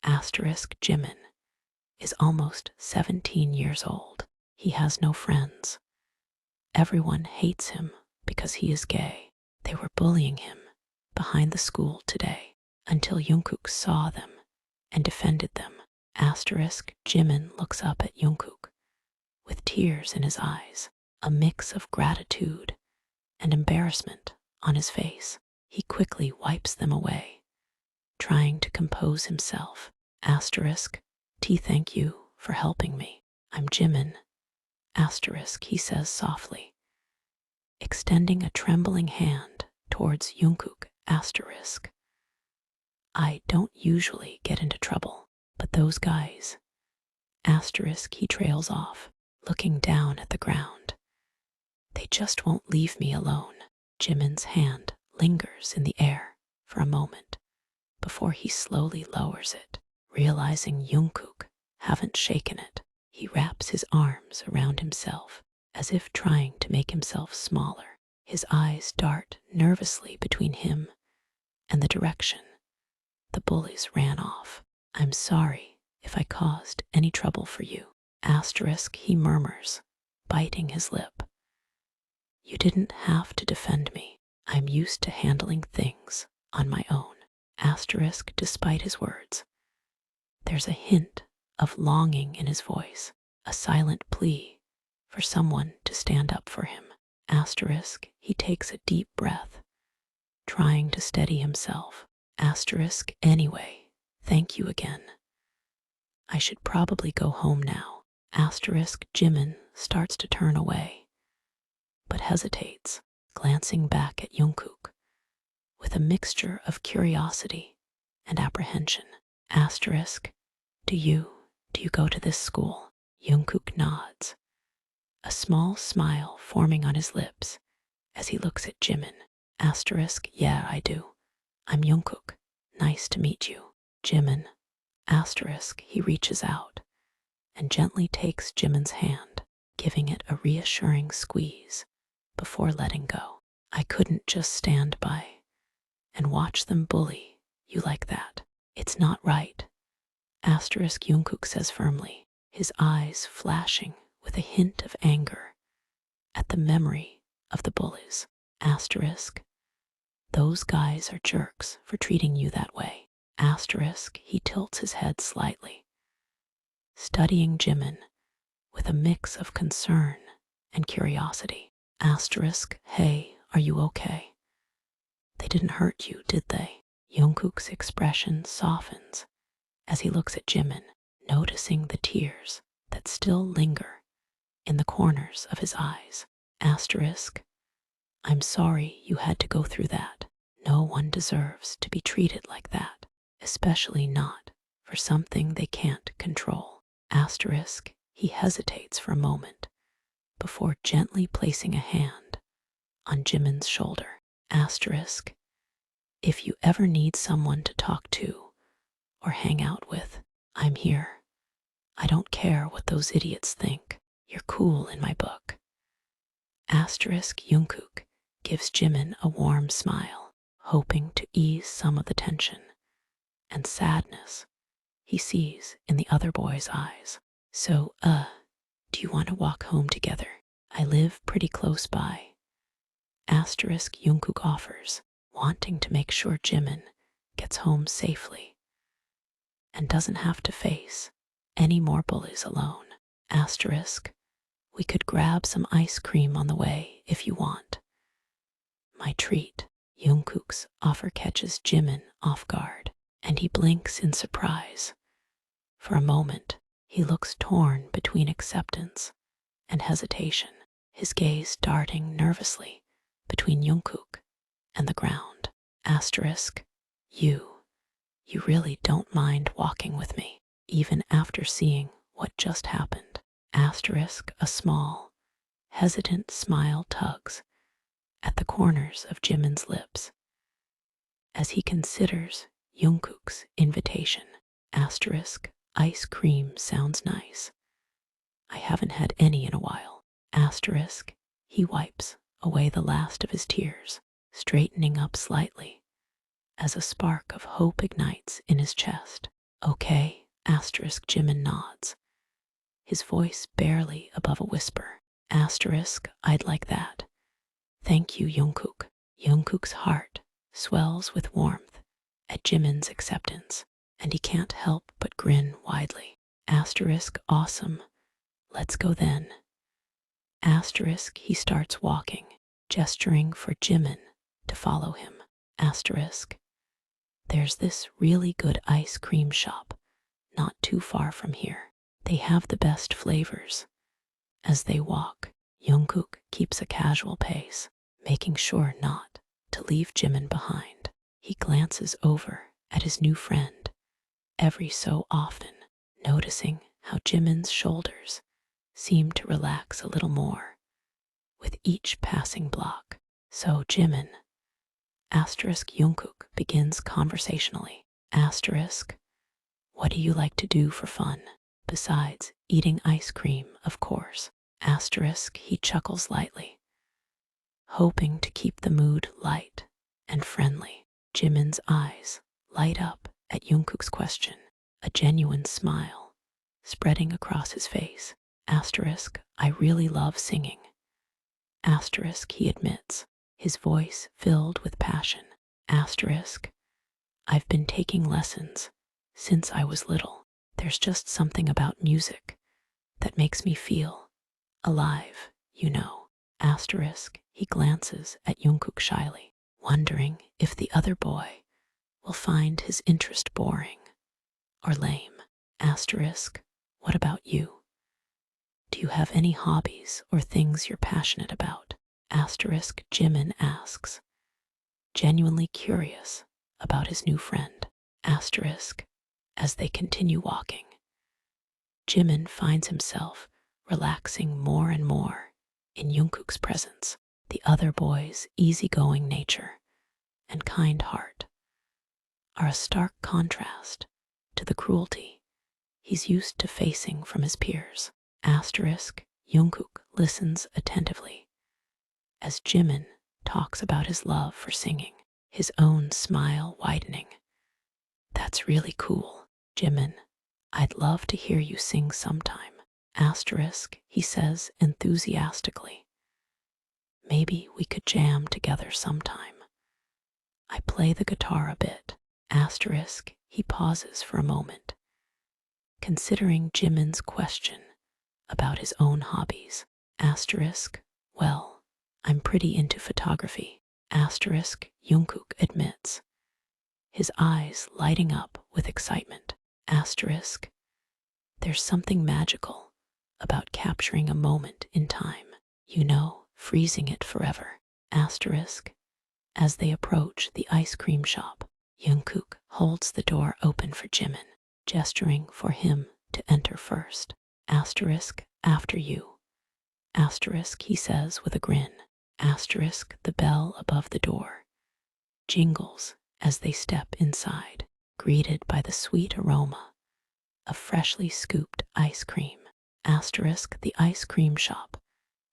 Asterisk Jimin is almost 17 years old. He has no friends. Everyone hates him because he is gay. They were bullying him behind the school today until Jungkook saw them and defended them. Asterisk Jimin looks up at Jungkook with tears in his eyes, a mix of gratitude and embarrassment on his face. He quickly wipes them away, trying to compose himself. Asterisk T, thank you for helping me. I'm Jimin. Asterisk, he says softly, extending a trembling hand towards Jungkook. Asterisk, I don't usually get into trouble, but those guys. Asterisk, he trails off, looking down at the ground. They just won't leave me alone. Jimin's hand lingers in the air for a moment before he slowly lowers it. Realizing Jungkook haven't shaken it, he wraps his arms around himself as if trying to make himself smaller. His eyes dart nervously between him and the direction the bullies ran off. I'm sorry if I caused any trouble for you. Asterisk, he murmurs, biting his lip. You didn't have to defend me. I'm used to handling things on my own. Asterisk, despite his words, there's a hint of longing in his voice, a silent plea for someone to stand up for him. Asterisk, he takes a deep breath, trying to steady himself. Asterisk, anyway, thank you again. I should probably go home now. Asterisk, Jimin starts to turn away, but hesitates, glancing back at Jungkook with a mixture of curiosity and apprehension. Asterisk, do you go to this school? Jungkook nods, a small smile forming on his lips as he looks at Jimin. Asterisk, yeah, I do. I'm Jungkook. Nice to meet you. Jimin. Asterisk, he reaches out and gently takes Jimin's hand, giving it a reassuring squeeze before letting go. I couldn't just stand by and watch them bully you like that. It's not right. Asterisk, Jungkook says firmly, his eyes flashing with a hint of anger at the memory of the bullies. Asterisk, those guys are jerks for treating you that way. Asterisk, he tilts his head slightly, studying Jimin with a mix of concern and curiosity. Asterisk, hey, are you okay? They didn't hurt you, did they? Jungkook's expression softens as he looks at Jimin, noticing the tears that still linger in the corners of his eyes. Asterisk, I'm sorry you had to go through that. No one deserves to be treated like that, especially not for something they can't control. Asterisk, he hesitates for a moment before gently placing a hand on Jimin's shoulder. Asterisk, if you ever need someone to talk to or hang out with, I'm here. I don't care what those idiots think. You're cool in my book. Asterisk, Jungkook gives Jimin a warm smile, hoping to ease some of the tension and sadness he sees in the other boy's eyes. So, do you want to walk home together? I live pretty close by. Asterisk, Jungkook offers, wanting to make sure Jimin gets home safely and doesn't have to face any more bullies alone. Asterisk, we could grab some ice cream on the way if you want. My treat. Jungkook's offer catches Jimin off guard, and he blinks in surprise. For a moment, he looks torn between acceptance and hesitation, his gaze darting nervously between Jungkook and the ground. Asterisk, you really don't mind walking with me, even after seeing what just happened. Asterisk, a small, hesitant smile tugs at the corners of Jimin's lips as he considers Jungkook's invitation. Asterisk, ice cream sounds nice. I haven't had any in a while. Asterisk, he wipes away the last of his tears, straightening up slightly as a spark of hope ignites in his chest. Okay, asterisk Jimin nods, his voice barely above a whisper. Asterisk, I'd like that. Thank you, Jungkook. Jungkook's heart swells with warmth at Jimin's acceptance, and he can't help but grin widely. Asterisk, awesome. Let's go then. Asterisk, he starts walking, gesturing for Jimin to follow him. Asterisk, there's this really good ice cream shop not too far from here. They have the best flavors. As they walk, Jungkook keeps a casual pace, making sure not to leave Jimin behind. He glances over at his new friend every so often, noticing how Jimin's shoulders seem to relax a little more with each passing block. So Jimin, asterisk Jungkook begins conversationally. Asterisk, what do you like to do for fun? Besides eating ice cream, of course. Asterisk, he chuckles lightly, hoping to keep the mood light and friendly. Jimin's eyes light up at Jungkook's question, a genuine smile spreading across his face. Asterisk, I really love singing. Asterisk, he admits, his voice filled with passion. Asterisk, I've been taking lessons since I was little. There's just something about music that makes me feel alive, you know. Asterisk, he glances at Jungkook shyly, wondering if the other boy will find his interest boring or lame. Asterisk, what about you? Do you have any hobbies or things you're passionate about? Asterisk, Jimin asks, genuinely curious about his new friend. Asterisk, as they continue walking, Jimin finds himself relaxing more and more in Jungkook's presence. The other boy's easygoing nature and kind heart are a stark contrast to the cruelty he's used to facing from his peers. Asterisk, Jungkook listens attentively as Jimin talks about his love for singing, his own smile widening. That's really cool, Jimin. I'd love to hear you sing sometime. Asterisk, he says enthusiastically. Maybe we could jam together sometime. I play the guitar a bit. Asterisk, he pauses for a moment, considering Jimin's question about his own hobbies. Asterisk, well, I'm pretty into photography. Asterisk, Jungkook admits, his eyes lighting up with excitement. Asterisk, there's something magical about capturing a moment in time, you know, freezing it forever. Asterisk, as they approach the ice cream shop, Jungkook holds the door open for Jimin, gesturing for him to enter first. Asterisk, after you. Asterisk, he says with a grin. Asterisk, the bell above the door jingles as they step inside, greeted by the sweet aroma of freshly scooped ice cream. Asterisk, the ice cream shop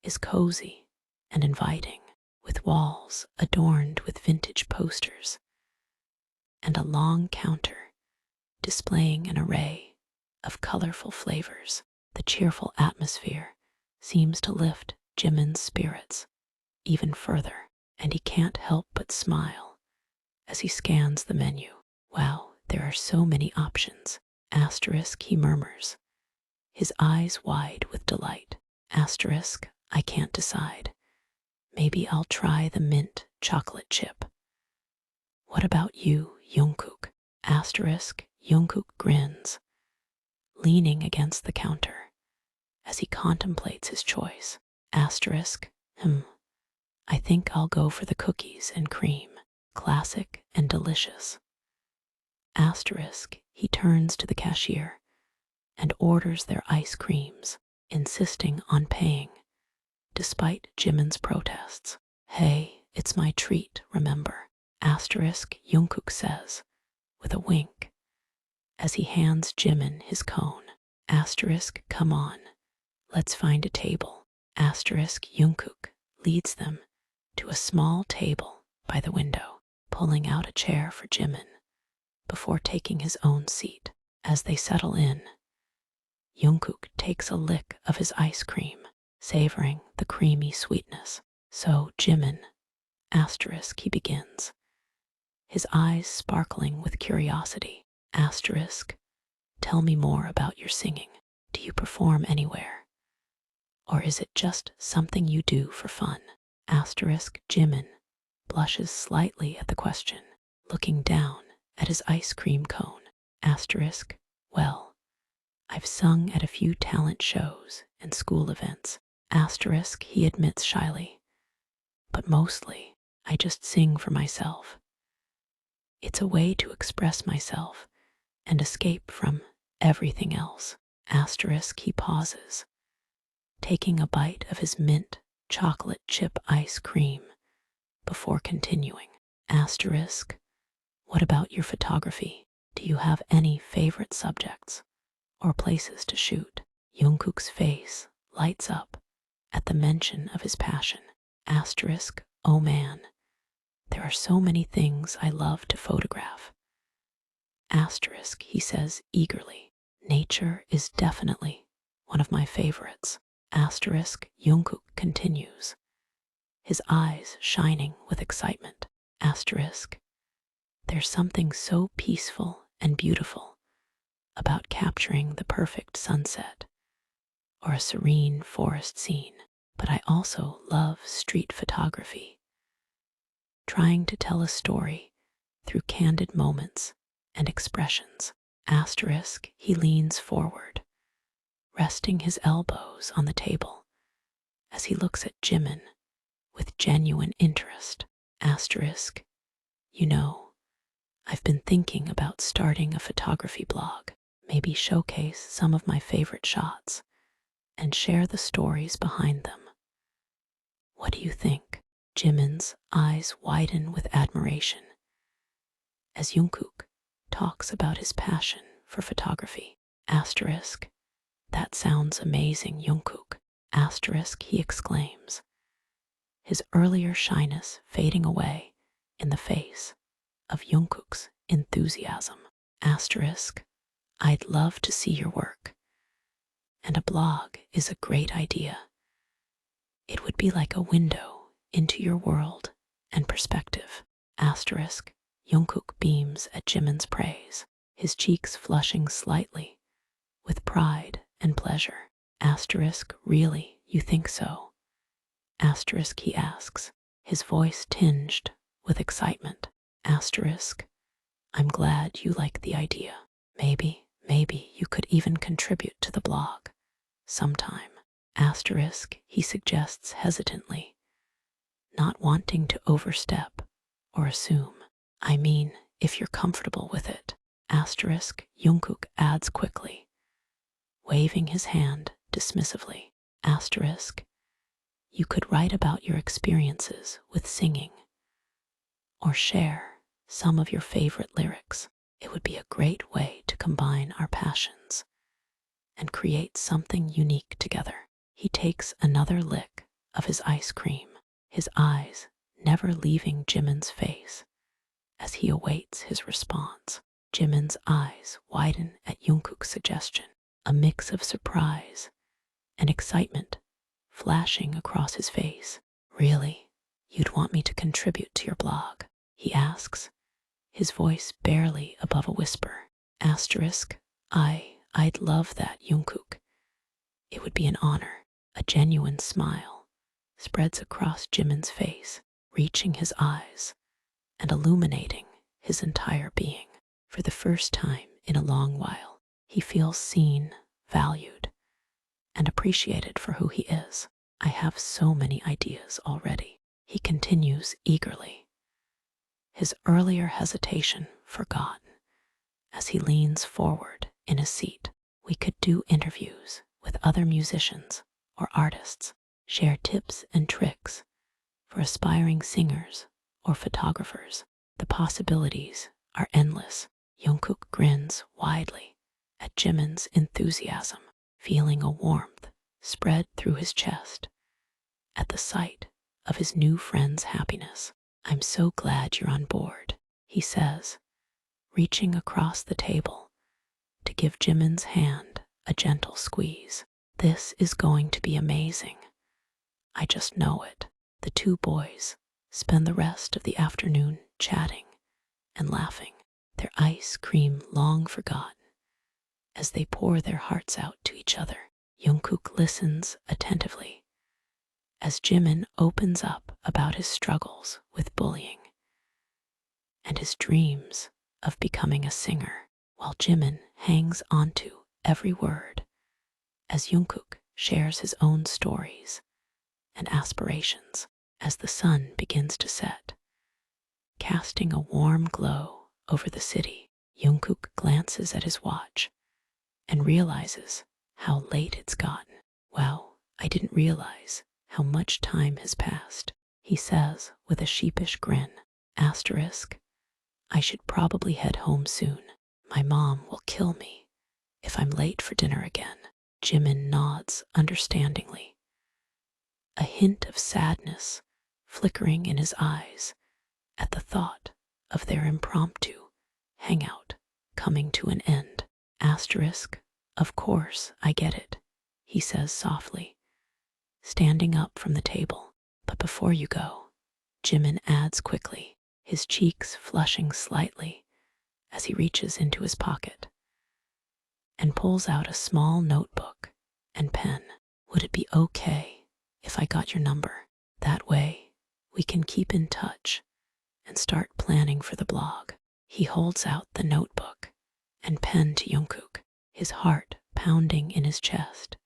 is cozy and inviting, with walls adorned with vintage posters and a long counter displaying an array of colorful flavors. The cheerful atmosphere seems to lift Jimin's spirits even further, and he can't help but smile as he scans the menu. Wow, there are so many options. Asterisk, he murmurs, his eyes wide with delight. Asterisk, I can't decide. Maybe I'll try the mint chocolate chip. What about you, Jungkook? Asterisk, Jungkook grins, leaning against the counter as he contemplates his choice. Asterisk, I think I'll go for the cookies and cream, classic and delicious. Asterisk, he turns to the cashier and orders their ice creams, insisting on paying, despite Jimin's protests. Hey, it's my treat, remember? Asterisk, Jungkook says, with a wink, as he hands Jimin his cone. Asterisk, come on, let's find a table. Asterisk, Jungkook leads them to a small table by the window, pulling out a chair for Jimin before taking his own seat. As they settle in, Jungkook takes a lick of his ice cream, savoring the creamy sweetness. So, Jimin, asterisk, he begins, his eyes sparkling with curiosity. Asterisk, tell me more about your singing. Do you perform anywhere? Or is it just something you do for fun? Asterisk, Jimin blushes slightly at the question, looking down at his ice cream cone. Asterisk, well, I've sung at a few talent shows and school events. Asterisk, he admits shyly, but mostly I just sing for myself. It's a way to express myself and escape from everything else. Asterisk, he pauses, taking a bite of his mint chocolate chip ice cream before continuing. Asterisk, what about your photography? Do you have any favorite subjects or places to shoot? Jungkook's face lights up at the mention of his passion. Asterisk, oh man, there are so many things I love to photograph. Asterisk, he says eagerly, nature is definitely one of my favorites. Asterisk, Jungkook continues, his eyes shining with excitement. Asterisk, there's something so peaceful and beautiful about capturing the perfect sunset or a serene forest scene. But I also love street photography, trying to tell a story through candid moments and expressions. Asterisk, he leans forward, resting his elbows on the table as he looks at Jimin with genuine interest. Asterisk, you know, I've been thinking about starting a photography blog, maybe showcase some of my favorite shots and share the stories behind them. What do you think? Jimin's eyes widen with admiration as Jungkook talks about his passion for photography. Asterisk, that sounds amazing, Jungkook. Asterisk, he exclaims, his earlier shyness fading away in the face of Jungkook's enthusiasm. Asterisk, I'd love to see your work. And a blog is a great idea. It would be like a window into your world and perspective. Asterisk, Jungkook beams at Jimin's praise, his cheeks flushing slightly with pride and pleasure. Asterisk, really, you think so? Asterisk, he asks, his voice tinged with excitement. Asterisk, I'm glad you like the idea. Maybe you could even contribute to the blog sometime. Asterisk, he suggests hesitantly, not wanting to overstep or assume. I mean, if you're comfortable with it. Asterisk, Jungkook adds quickly, waving his hand dismissively. Asterisk, you could write about your experiences with singing or share some of your favorite lyrics. It would be a great way to combine our passions and create something unique together. He takes another lick of his ice cream, his eyes never leaving Jimin's face as he awaits his response. Jimin's eyes widen at Jungkook's suggestion, a mix of surprise and excitement flashing across his face. Really? You'd want me to contribute to your blog? He asks, his voice barely above a whisper. Asterisk, I'd love that, Jungkook. It would be an honor. A genuine smile spreads across Jimin's face, reaching his eyes and illuminating his entire being. For the first time in a long while, he feels seen, valued, and appreciated for who he is. I have so many ideas already, he continues eagerly, his earlier hesitation forgotten as he leans forward in his seat. We could do interviews with other musicians or artists, share tips and tricks for aspiring singers or photographers. The possibilities are endless. Jungkook grins widely at Jimin's enthusiasm, feeling a warmth spread through his chest at the sight of his new friend's happiness. I'm so glad you're on board, he says, reaching across the table to give Jimin's hand a gentle squeeze. This is going to be amazing. I just know it. The two boys spend the rest of the afternoon chatting and laughing, their ice cream long forgotten. As they pour their hearts out to each other, Jungkook listens attentively as Jimin opens up about his struggles with bullying and his dreams of becoming a singer, while Jimin hangs onto every word as Jungkook shares his own stories and aspirations. As the sun begins to set, casting a warm glow over the city, Jungkook glances at his watch and realizes how late it's gotten. Wow, I didn't realize how much time has passed, he says with a sheepish grin. Asterisk, I should probably head home soon. My mom will kill me if I'm late for dinner again. Jimin nods understandingly, a hint of sadness flickering in his eyes at the thought of their impromptu hangout coming to an end. Asterisk, of course, I get it, he says softly, standing up from the table. But before you go, Jimin adds quickly, his cheeks flushing slightly as he reaches into his pocket and pulls out a small notebook and pen. Would it be okay if I got your number? That way, we can keep in touch and start planning for the blog. He holds out the notebook and pen to Jungkook, his heart pounding in his chest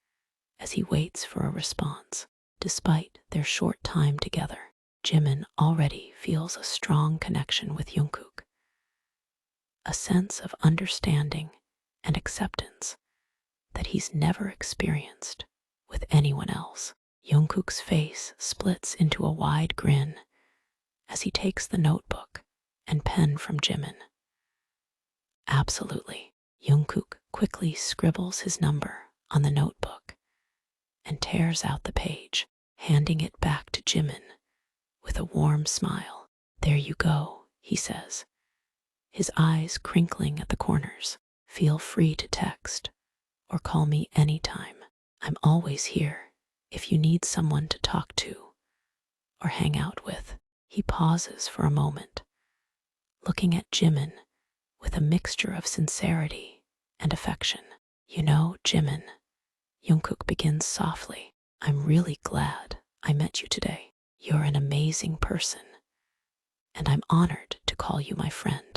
as he waits for a response. Despite their short time together, Jimin already feels a strong connection with Jungkook, a sense of understanding and acceptance that he's never experienced with anyone else. Jungkook's face splits into a wide grin as he takes the notebook and pen from Jimin. Absolutely. Jungkook quickly scribbles his number on the notebook and tears out the page, handing it back to Jimin with a warm smile. There you go, he says, his eyes crinkling at the corners. Feel free to text or call me anytime. I'm always here if you need someone to talk to or hang out with. He pauses for a moment, looking at Jimin with a mixture of sincerity and affection. You know, Jimin, Jungkook begins softly, I'm really glad I met you today. You're an amazing person, and I'm honored to call you my friend.